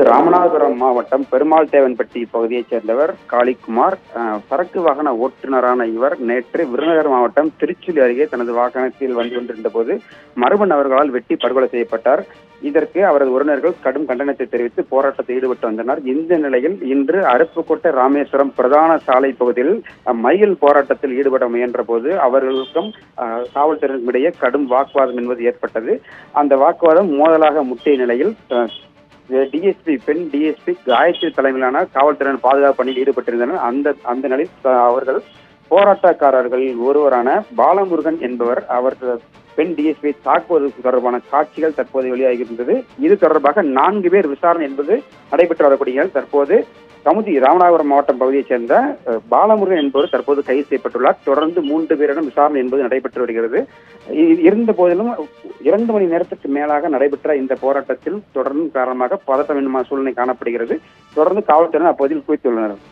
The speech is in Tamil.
ராமநாதபுரம் மாவட்டம் பெருமாள் தேவன்பட்டி பகுதியைச் சேர்ந்தவர் காளிக்குமார். சரக்கு வாகன ஓட்டுநரான இவர் நேற்று விருதுநகர் மாவட்டம் திருச்சுழி அருகே தனது வாகனத்தில் வந்து கொண்டிருந்த போது மர்ம நபர்களால் வெட்டி படுகொலை செய்யப்பட்டார். இதற்கு அவரது உறவினர்கள் கடும் கண்டனத்தை தெரிவித்து போராட்டத்தில் ஈடுபட்டு வந்தனர். இந்த நிலையில் இன்று அருப்புக்கோட்டை ராமேஸ்வரம் பிரதான சாலை பகுதியில் மறியல் போராட்டத்தில் ஈடுபட முயன்ற போது அவர்களுக்கும் காவல்துறையினருக்கும் இடையே கடும் வாக்குவாதம் என்பது ஏற்பட்டது. அந்த வாக்குவாதம் மோதலாக முட்டிய நிலையில் பெண் டிஎஸ்பி காயத்ரி தலைமையிலான காவல்துறையினர் பாதுகாப்பு பணியில் ஈடுபட்டிருந்தனர். அந்த நிலையில் அவர்கள் போராட்டக்காரர்களில் ஒருவரான பாலமுருகன் என்பவர் அவர் பெண் டிஎஸ்பி தாக்குவது தொடர்பான காட்சிகள் தற்போது வெளியாகியிருந்தது. இது தொடர்பாக 4 பேர் விசாரணை என்பது நடைபெற்று வரக்கூடிய தற்போது ராமநாதபுரம் மாவட்டம் பகுதியைச் சேர்ந்த பாலமுருகன் என்பவர் தற்போது கைது செய்யப்பட்டுள்ளார். தொடர்ந்து 3 பேரிடம் விசாரணை என்பது நடைபெற்று வருகிறது. இருந்த போதிலும் 2 மணி நேரத்துக்கு மேலாக நடைபெற்ற இந்த போராட்டத்தில் தொடர்ந்து காரணமாக பதட்டம் என்னும் சூழ்நிலை காணப்படுகிறது. தொடர்ந்து காவல்துறையினர் அப்போதில் குவித்துள்ளனர்.